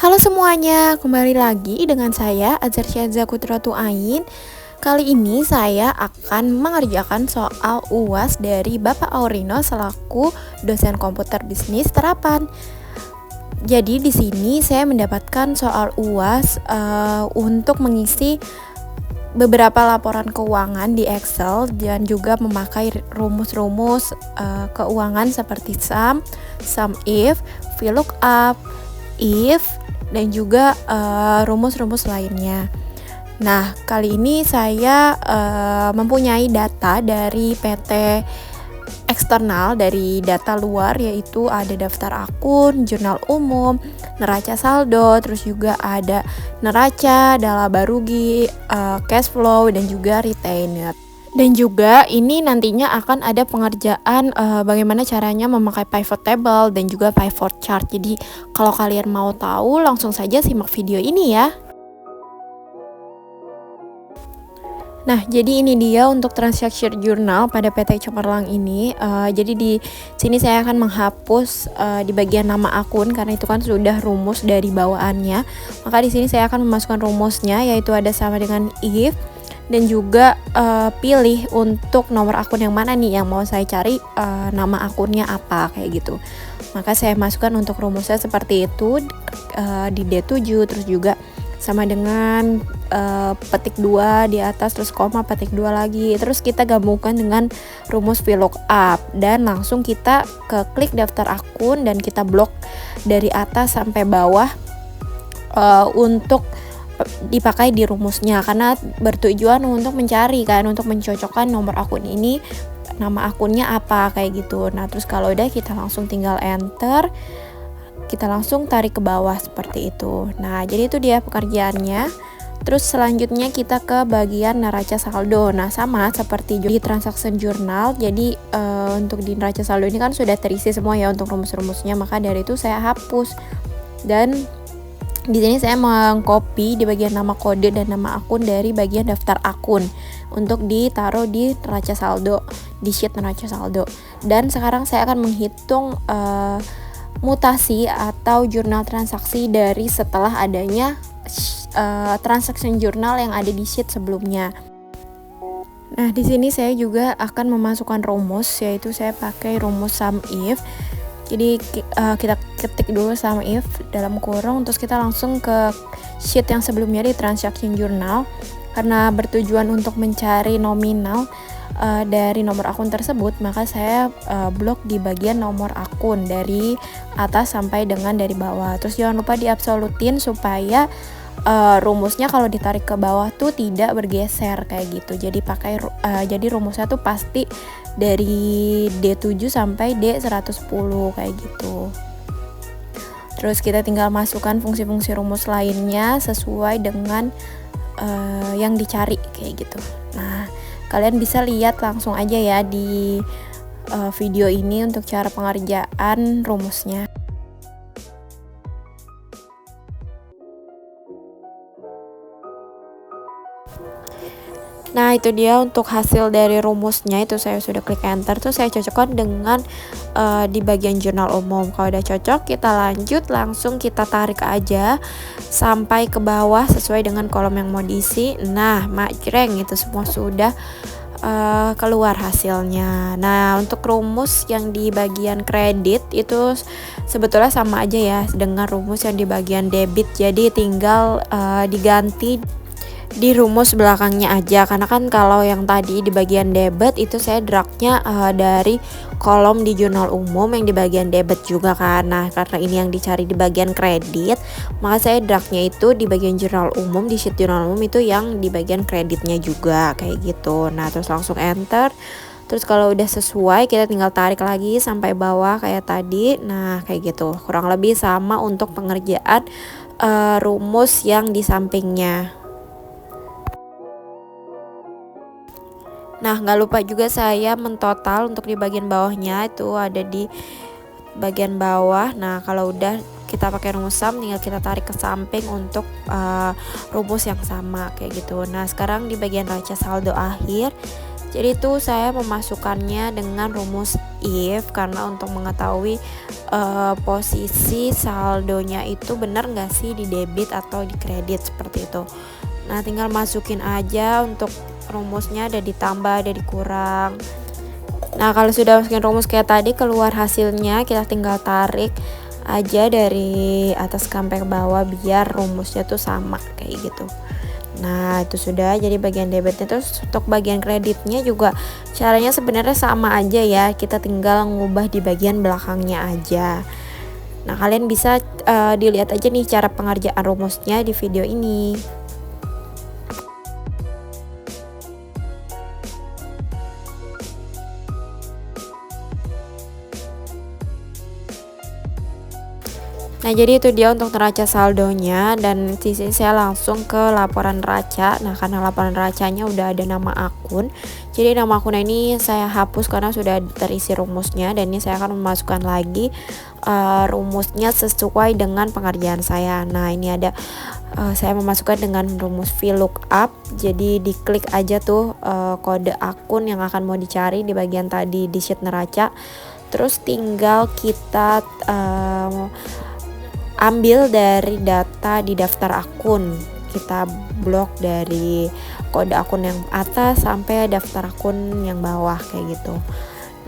Halo semuanya, kembali lagi dengan saya Azhar Syadza Kudratu Ain. Kali ini saya akan mengerjakan soal UAS dari Bapak Aurino selaku dosen komputer bisnis terapan. Jadi di sini saya mendapatkan soal UAS untuk mengisi beberapa laporan keuangan di Excel dan juga memakai rumus-rumus keuangan seperti sum if, VLOOKUP, if, dan juga rumus-rumus lainnya. Nah, kali ini saya mempunyai data dari PT eksternal, dari data luar, yaitu ada daftar akun, jurnal umum, neraca saldo, terus juga ada neraca, laba rugi, cash flow, dan juga retainer. Dan juga ini nantinya akan ada pengerjaan bagaimana caranya memakai pivot table dan juga pivot chart. Jadi kalau kalian mau tahu langsung saja simak video ini ya. Nah, jadi ini dia untuk transaction journal pada PT Cemerlang ini. Jadi di sini saya akan menghapus di bagian nama akun karena itu kan sudah rumus dari bawaannya. Maka di sini saya akan memasukkan rumusnya, yaitu ada sama dengan if, dan juga pilih untuk nomor akun yang mana nih yang mau saya cari, nama akunnya apa, kayak gitu. Maka saya masukkan untuk rumusnya seperti itu di D7, terus juga sama dengan petik 2 di atas, terus koma, petik 2 lagi, terus kita gabungkan dengan rumus VLOOKUP dan langsung kita ke klik daftar akun dan kita blok dari atas sampai bawah untuk dipakai di rumusnya, karena bertujuan untuk mencari kan, untuk mencocokkan nomor akun ini nama akunnya apa, kayak gitu. Nah, terus kalau udah kita langsung tinggal enter, kita langsung tarik ke bawah seperti itu. Nah, jadi itu dia pekerjaannya. Terus selanjutnya kita ke bagian neraca saldo. Nah, sama seperti di transaction journal. Jadi untuk di neraca saldo ini kan sudah terisi semua ya untuk rumus-rumusnya, maka dari itu saya hapus. Dan di sini saya mengcopy di bagian nama kode dan nama akun dari bagian daftar akun untuk ditaruh di neraca saldo, di sheet neraca saldo. Dan sekarang saya akan menghitung mutasi atau jurnal transaksi dari setelah adanya transaction journal yang ada di sheet sebelumnya. Nah, di sini saya juga akan memasukkan rumus, yaitu saya pakai rumus sum if. Jadi kita ketik dulu sum if dalam kurung, terus kita langsung ke sheet yang sebelumnya di transaction journal. Karena bertujuan untuk mencari nominal dari nomor akun tersebut, maka saya blok di bagian nomor akun dari atas sampai dengan dari bawah. Terus jangan lupa diabsolutin supaya rumusnya kalau ditarik ke bawah tuh tidak bergeser kayak gitu. Jadi jadi rumusnya tuh pasti dari D7 sampai D110 kayak gitu. Terus kita tinggal masukkan fungsi-fungsi rumus lainnya sesuai dengan yang dicari kayak gitu. Nah, kalian bisa lihat langsung aja ya di video ini untuk cara pengerjaan rumusnya. Nah, itu dia untuk hasil dari rumusnya. Itu saya sudah klik enter, terus saya cocokkan dengan di bagian jurnal umum. Kalau udah cocok, kita lanjut, langsung kita tarik aja sampai ke bawah sesuai dengan kolom yang mau diisi. Nah, majreng, itu semua sudah keluar hasilnya. Nah, untuk rumus yang di bagian kredit itu sebetulnya sama aja ya dengan rumus yang di bagian debit. Jadi tinggal diganti di rumus belakangnya aja, karena kan kalau yang tadi di bagian debit itu saya dragnya dari kolom di jurnal umum yang di bagian debit juga kan. Nah, karena ini yang dicari di bagian kredit, maka saya dragnya itu di bagian jurnal umum, di sheet jurnal umum itu yang di bagian kreditnya juga kayak gitu. Nah, terus langsung enter. Terus kalau udah sesuai, kita tinggal tarik lagi sampai bawah kayak tadi. Nah, kayak gitu. Kurang lebih sama untuk pengerjaan rumus yang di sampingnya. Nah, nggak lupa juga saya mentotal untuk di bagian bawahnya, itu ada di bagian bawah. Nah, kalau udah kita pakai rumus sum, tinggal kita tarik ke samping untuk rumus yang sama kayak gitu. Nah, sekarang di bagian neraca saldo akhir, jadi itu saya memasukkannya dengan rumus if, karena untuk mengetahui posisi saldonya itu bener nggak sih di debit atau di kredit seperti itu. Nah tinggal masukin aja untuk rumusnya, ada ditambah ada dikurang. Nah kalau sudah masukin rumus kayak tadi, keluar hasilnya kita tinggal tarik aja dari atas sampai ke bawah biar rumusnya tuh sama kayak gitu. Nah itu sudah jadi bagian debitnya. Terus untuk bagian kreditnya juga caranya sebenarnya sama aja ya, kita tinggal ngubah di bagian belakangnya aja. Nah kalian bisa dilihat aja nih cara pengerjaan rumusnya di video ini. Nah jadi itu dia untuk neraca saldonya, dan sisi saya langsung ke laporan neraca. Nah karena laporan neracanya udah ada nama akun, jadi nama akun ini saya hapus karena sudah terisi rumusnya, dan ini saya akan memasukkan lagi rumusnya sesuai dengan pengerjaan saya. Nah ini ada saya memasukkan dengan rumus VLOOKUP, jadi diklik aja tuh kode akun yang akan mau dicari di bagian tadi di sheet neraca, terus tinggal kita ambil dari data di daftar akun, kita blok dari kode akun yang atas sampai daftar akun yang bawah kayak gitu.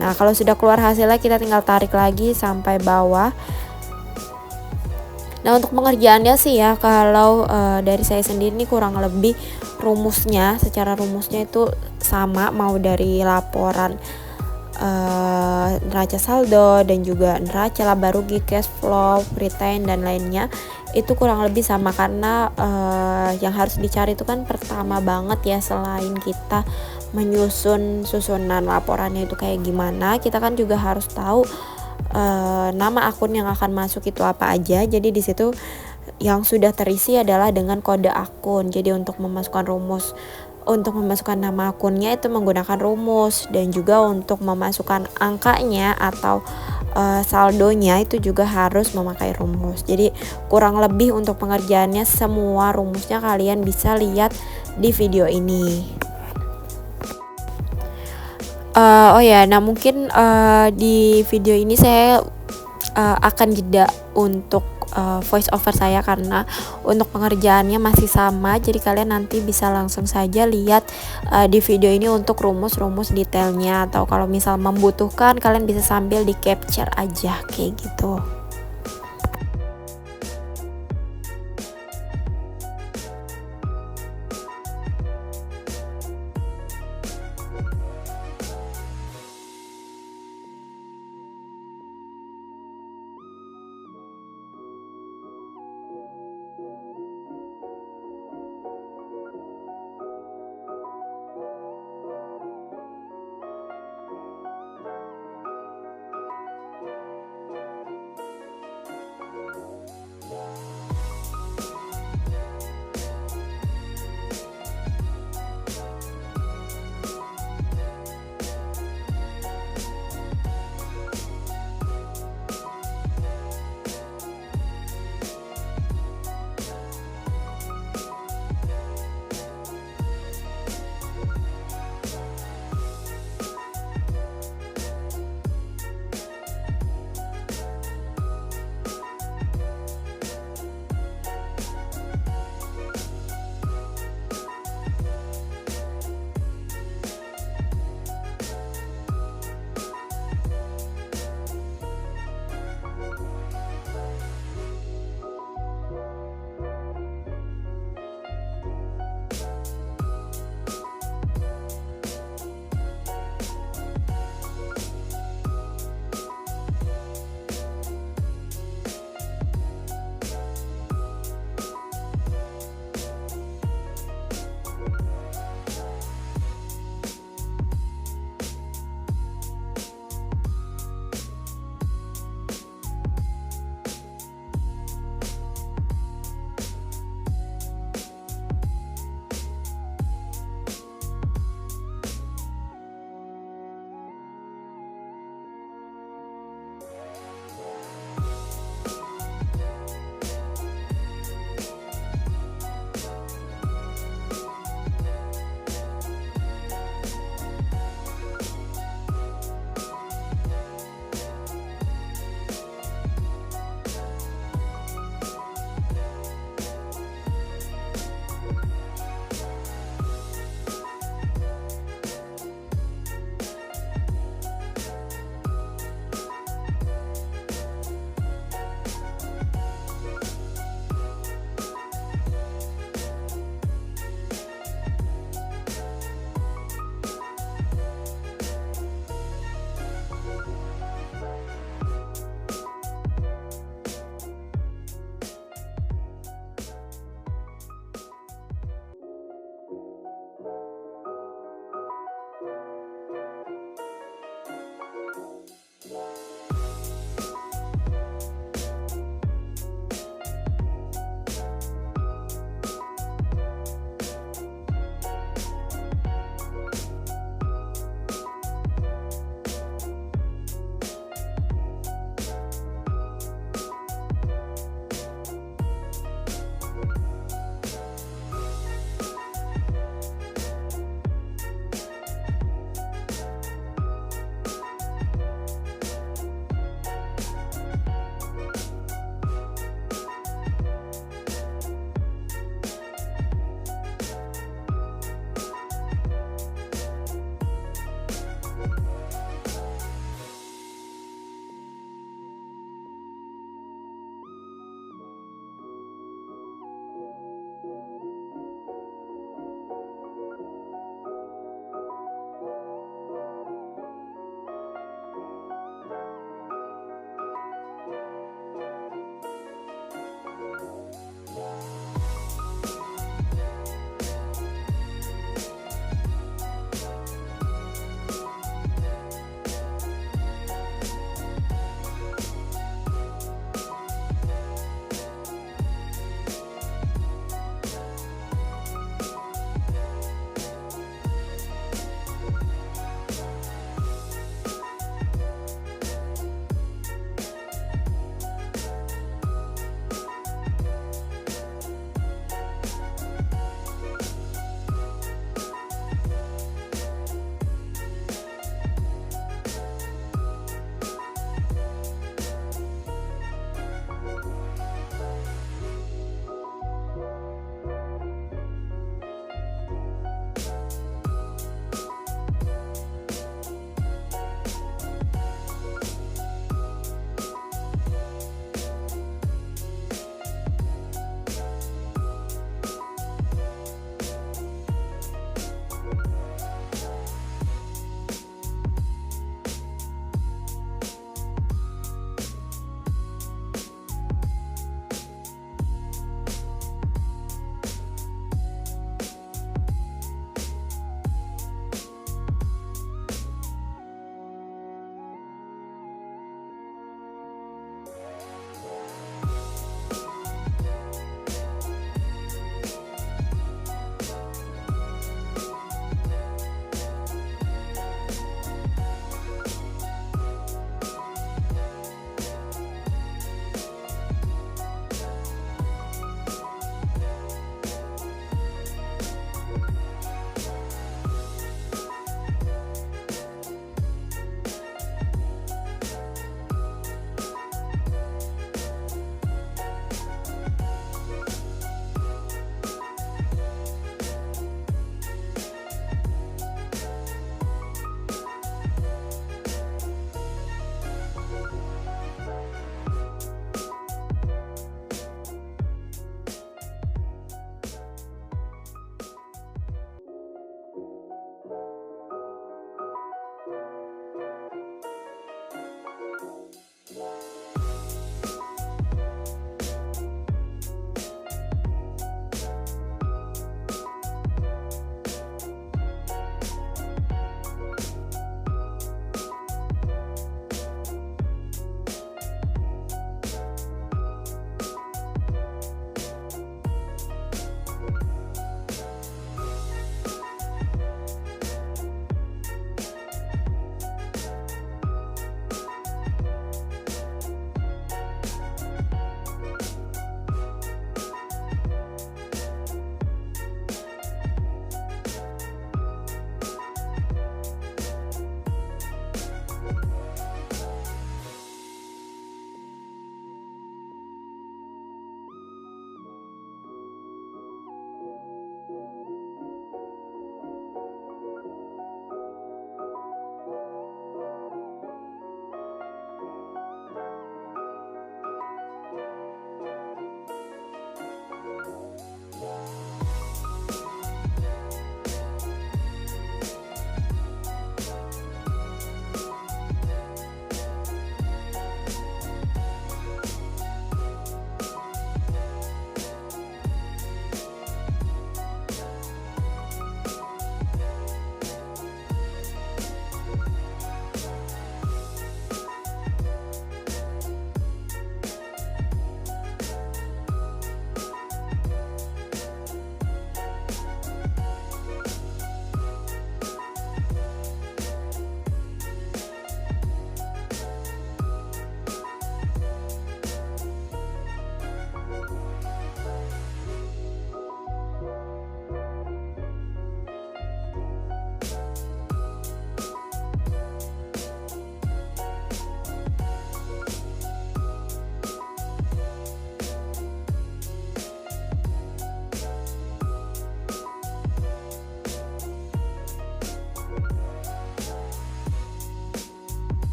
Nah kalau sudah keluar hasilnya kita tinggal tarik lagi sampai bawah. Nah untuk pengerjaannya sih ya, kalau dari saya sendiri ini kurang lebih secara rumusnya itu sama, mau dari laporan neraca saldo dan juga neraca laba rugi, cash flow, retain dan lainnya itu kurang lebih sama, karena yang harus dicari itu kan pertama banget ya, selain kita menyusun susunan laporannya itu kayak gimana, kita kan juga harus tahu nama akun yang akan masuk itu apa aja. Jadi di situ yang sudah terisi adalah dengan kode akun. Jadi untuk memasukkan nama akunnya itu menggunakan rumus, dan juga untuk memasukkan angkanya atau saldonya itu juga harus memakai rumus. Jadi kurang lebih untuk pengerjaannya semua rumusnya kalian bisa lihat di video ini. Oh ya, nah mungkin di video ini saya akan jeda untuk voice over saya karena untuk pengerjaannya masih sama. Jadi kalian nanti bisa langsung saja lihat di video ini untuk rumus-rumus detailnya, atau kalau misal membutuhkan kalian bisa sambil di capture aja kayak gitu.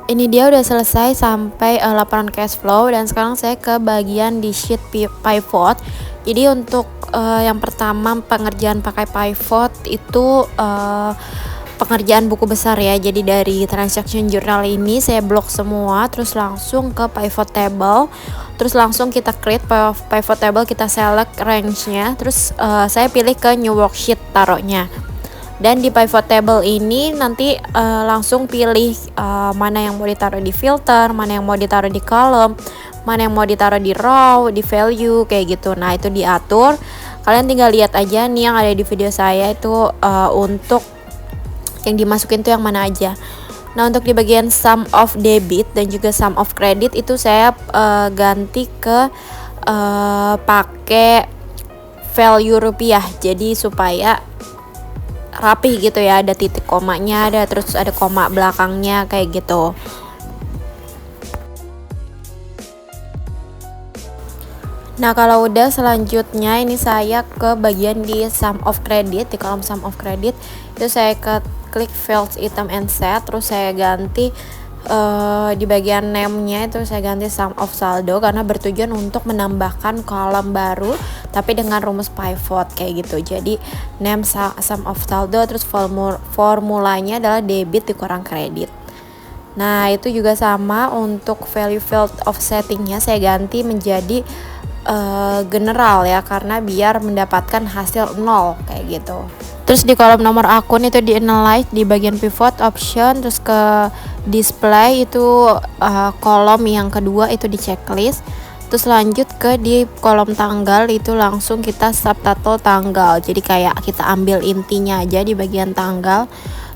Ini dia udah selesai sampai laporan cash flow, dan sekarang saya ke bagian di sheet pivot. Jadi untuk yang pertama pengerjaan pakai pivot itu pengerjaan buku besar ya. Jadi dari transaction journal ini saya blok semua, terus langsung ke pivot table, terus langsung kita create pivot table, kita select range-nya, terus saya pilih ke new worksheet taruhnya. Dan di pivot table ini nanti langsung pilih mana yang mau ditaruh di filter, mana yang mau ditaruh di column, mana yang mau ditaruh di row, di value, kayak gitu. Nah itu diatur, kalian tinggal lihat aja nih yang ada di video saya itu untuk yang dimasukin tuh yang mana aja. Nah untuk di bagian sum of debit dan juga sum of credit itu saya ganti ke pakai value rupiah, jadi supaya rapih gitu ya, ada titik komanya, ada terus ada koma belakangnya kayak gitu. Nah kalau udah, selanjutnya ini saya ke bagian di sum of credit. Di kolom sum of credit itu saya klik fields item and set, terus saya ganti di bagian name-nya itu saya ganti sum of saldo, karena bertujuan untuk menambahkan kolom baru tapi dengan rumus pivot kayak gitu. Jadi name sum of saldo, terus formulanya adalah debit dikurang kredit. Nah itu juga sama untuk value field offsettingnya saya ganti menjadi general ya, karena biar mendapatkan hasil 0 kayak gitu. Terus di kolom nomor akun itu di analyze di bagian pivot option, terus ke display itu kolom yang kedua itu di checklist. Terus lanjut ke di kolom tanggal itu langsung kita subtitle tanggal, jadi kayak kita ambil intinya aja di bagian tanggal.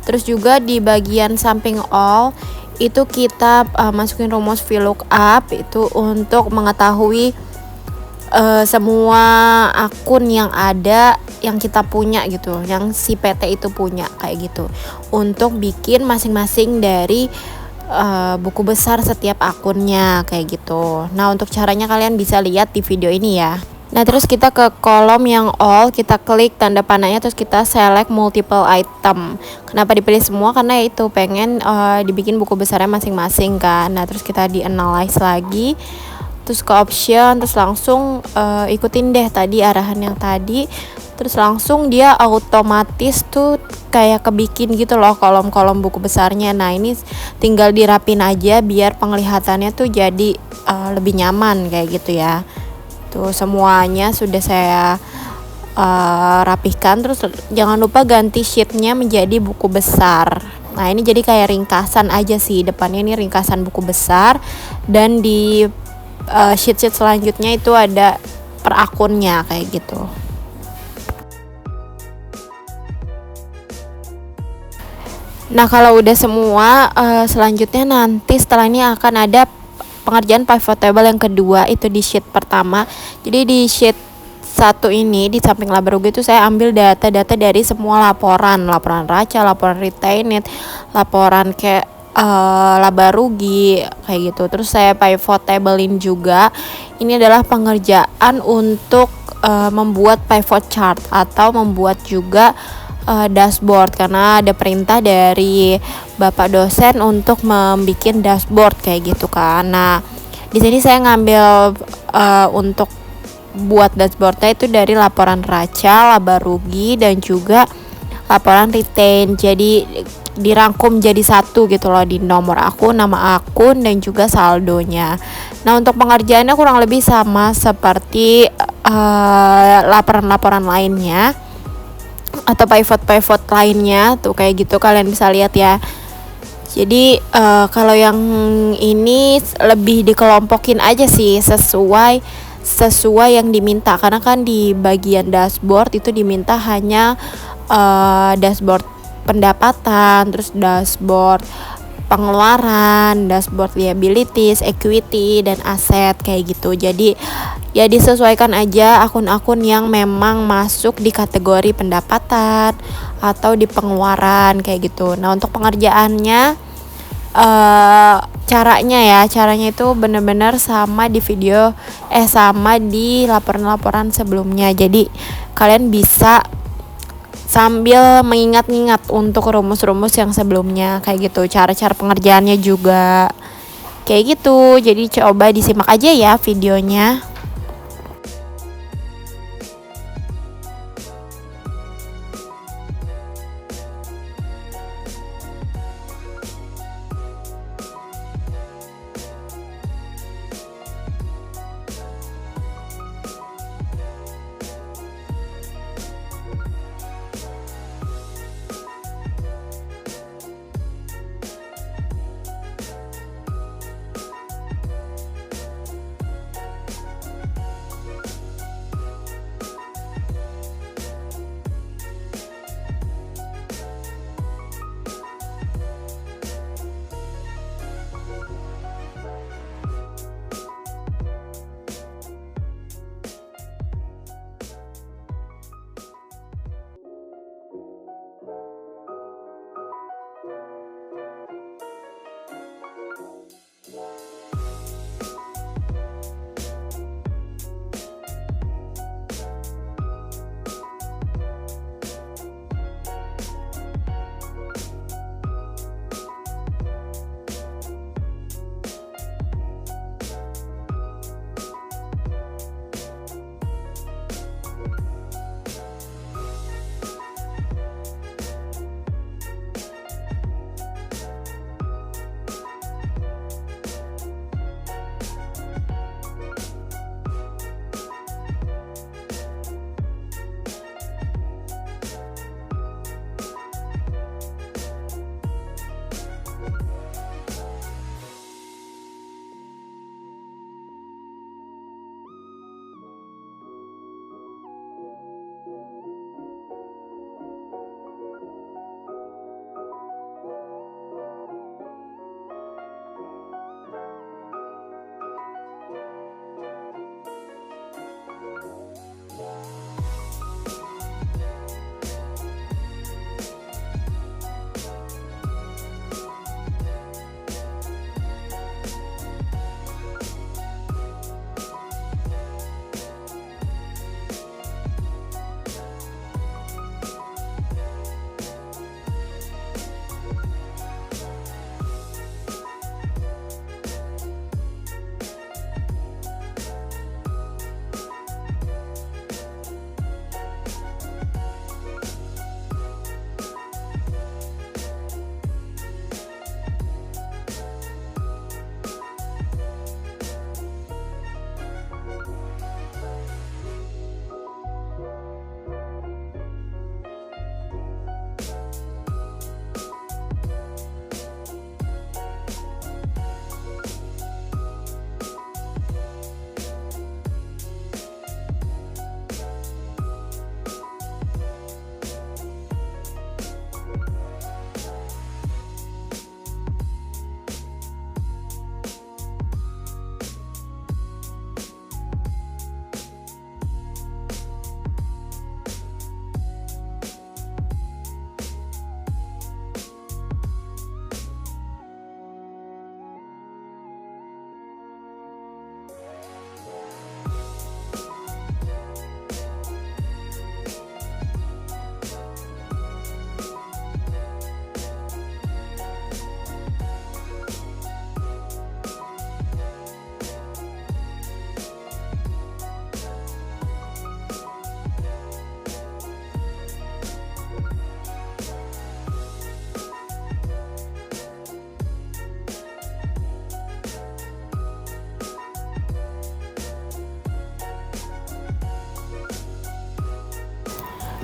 Terus juga di bagian samping all itu kita masukin rumus VLOOKUP itu untuk mengetahui semua akun yang ada yang kita punya gitu, yang si PT itu punya kayak gitu, untuk bikin masing-masing dari buku besar setiap akunnya kayak gitu. Nah untuk caranya kalian bisa lihat di video ini ya. Nah terus kita ke kolom yang all, kita klik tanda panahnya, terus kita select multiple item. Kenapa dipilih semua? Karena itu pengen dibikin buku besarnya masing-masing kan. Nah terus kita di analyze lagi, terus ke option, terus langsung ikutin deh tadi arahan yang tadi, terus langsung dia otomatis tuh kayak kebikin gitu loh kolom-kolom buku besarnya. Nah ini tinggal dirapin aja biar penglihatannya tuh jadi lebih nyaman kayak gitu ya. Tuh semuanya sudah saya rapihkan. Terus jangan lupa ganti sheetnya menjadi buku besar. Nah ini jadi kayak ringkasan aja sih, depannya ini ringkasan buku besar, dan di sheet-sheet selanjutnya itu ada per akunnya kayak gitu. Nah kalau udah semua, selanjutnya nanti setelah ini akan ada pengerjaan pivot table yang kedua itu di sheet pertama. Jadi di sheet 1 ini di samping laba rugi itu saya ambil data-data dari semua laporan raca, laporan retained, laporan kayak laba rugi kayak gitu. Terus saya pivot tablein juga. Ini adalah pengerjaan untuk membuat pivot chart atau membuat juga dashboard, karena ada perintah dari Bapak dosen untuk membuat dashboard kayak gitu kan. Nah, di sini saya ngambil untuk buat dashboardnya itu dari laporan raca, laba rugi, dan juga laporan retain. Jadi dirangkum jadi satu gitu loh, di nomor akun, nama akun, dan juga saldonya. Nah, untuk pengerjaannya kurang lebih sama seperti laporan-laporan lainnya atau pivot lainnya tuh kayak gitu, kalian bisa lihat ya. Jadi kalau yang ini lebih dikelompokin aja sih sesuai yang diminta, karena kan di bagian dashboard itu diminta hanya dashboard pendapatan, terus dashboard pengeluaran, dashboard liabilities, equity, dan aset kayak gitu. Jadi ya disesuaikan aja akun-akun yang memang masuk di kategori pendapatan atau di pengeluaran kayak gitu. Nah untuk pengerjaannya caranya itu benar-benar sama di video sama di laporan-laporan sebelumnya. Jadi kalian bisa sambil mengingat-ingat untuk rumus-rumus yang sebelumnya kayak gitu, cara-cara pengerjaannya juga kayak gitu. Jadi coba disimak aja ya videonya.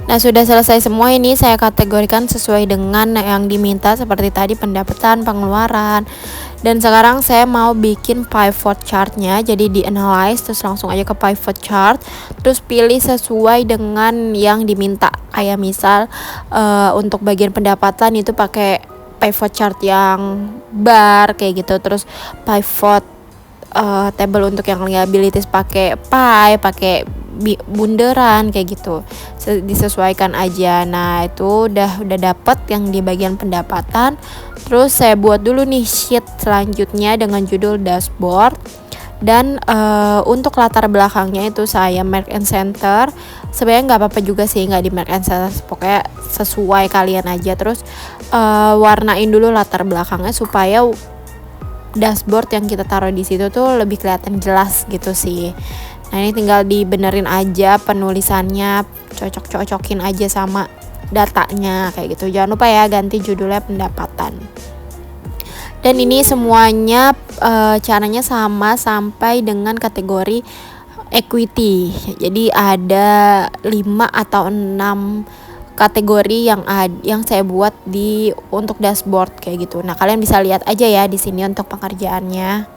Nah, sudah selesai semua, ini saya kategorikan sesuai dengan yang diminta seperti tadi pendapatan, pengeluaran. Dan sekarang saya mau bikin pivot chartnya, jadi di analyze terus langsung aja ke pivot chart, terus pilih sesuai dengan yang diminta. Kayak misal untuk bagian pendapatan itu pakai pivot chart yang bar kayak gitu, terus pivot table untuk yang liabilities pakai pie, pakai bunderan kayak gitu, disesuaikan aja. Nah, itu udah dapet yang di bagian pendapatan. Terus saya buat dulu nih sheet selanjutnya dengan judul dashboard. Dan untuk latar belakangnya itu saya Merk and Center. Sebenarnya nggak apa-apa juga sih nggak di Merk and Center, pokoknya sesuai kalian aja. Terus warnain dulu latar belakangnya supaya dashboard yang kita taruh di situ tuh lebih kelihatan jelas gitu sih. Nah ini tinggal dibenerin aja penulisannya, cocok-cocokin aja sama datanya kayak gitu. Jangan lupa ya ganti judulnya pendapatan. Dan ini semuanya caranya sama sampai dengan kategori equity. Jadi ada 5 atau 6 kategori yang saya buat untuk dashboard kayak gitu. Nah, kalian bisa lihat aja ya di sini untuk pengerjaannya.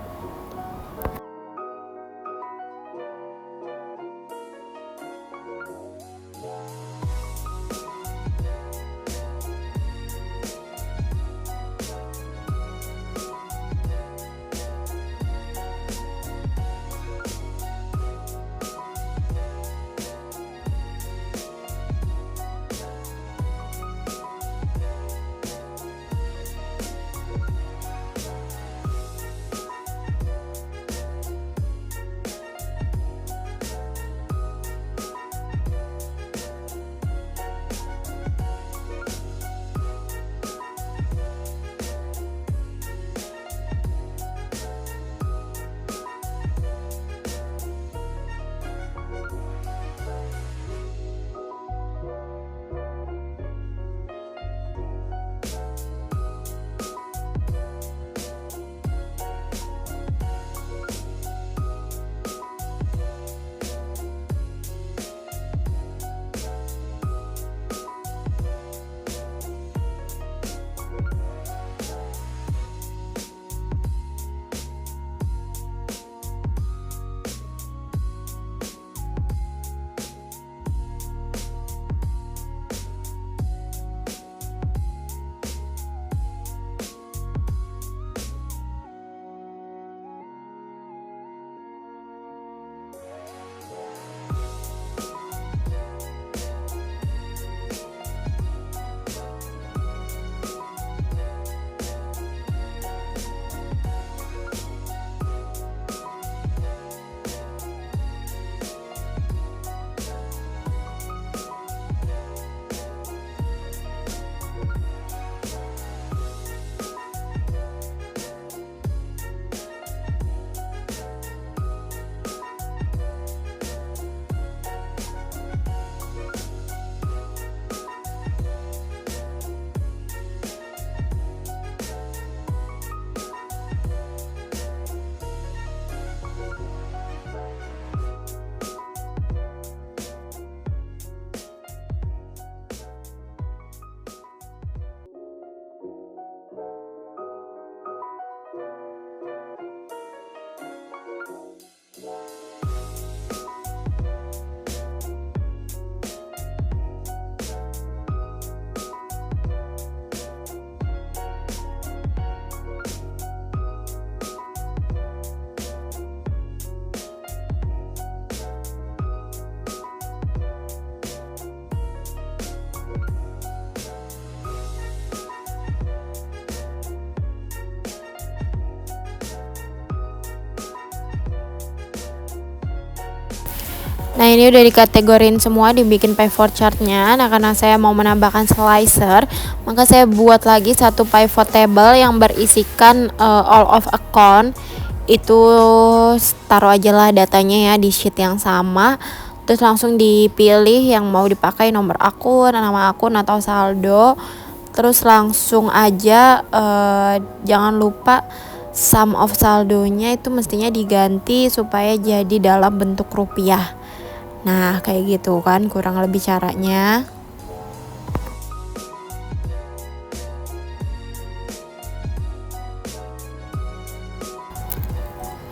Nah ini udah dikategorin semua, dibikin pivot chartnya. Nah karena saya mau menambahkan slicer, maka saya buat lagi satu pivot table yang berisikan all of account. Itu taruh aja lah datanya ya di sheet yang sama. Terus langsung dipilih yang mau dipakai, nomor akun, nama akun atau saldo. Terus langsung aja jangan lupa sum of saldonya itu mestinya diganti supaya jadi dalam bentuk rupiah. Nah kayak gitu kan kurang lebih caranya.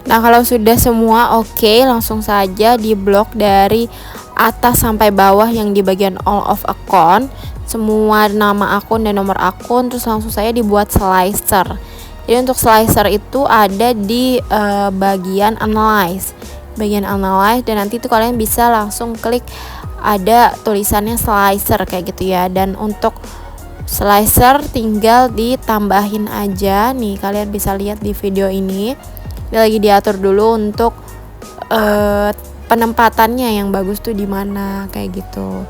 Nah kalau sudah semua oke, langsung saja di blok dari atas sampai bawah yang di bagian all of account, semua nama akun dan nomor akun. Terus langsung saya dibuat slicer. Jadi untuk slicer itu ada di bagian analyze dan nanti itu kalian bisa langsung klik ada tulisannya slicer kayak gitu ya. Dan untuk slicer tinggal ditambahin aja nih, kalian bisa lihat di video ini. Ini lagi diatur dulu untuk penempatannya yang bagus tuh di mana kayak gitu.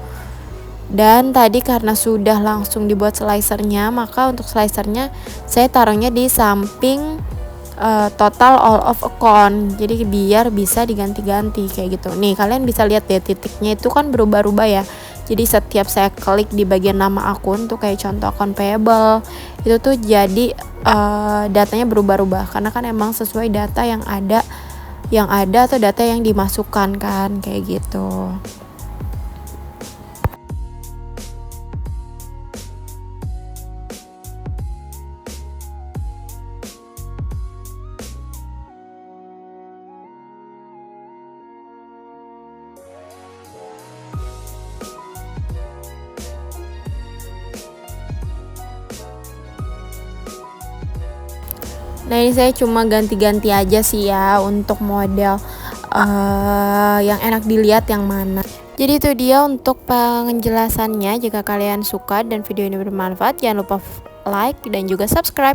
Dan tadi karena sudah langsung dibuat slicernya, maka untuk slicernya saya taruhnya di samping total all of account, jadi biar bisa diganti-ganti kayak gitu. Nih kalian bisa lihat deh titiknya itu kan berubah-ubah ya. Jadi setiap saya klik di bagian nama akun tuh kayak contoh akun payable itu tuh jadi datanya berubah-ubah karena kan emang sesuai data yang ada atau data yang dimasukkan kan kayak gitu. Nah ini saya cuma ganti-ganti aja sih ya untuk model yang enak dilihat yang mana. Jadi itu dia untuk penjelasannya. Jika kalian suka dan video ini bermanfaat, jangan lupa like dan juga subscribe.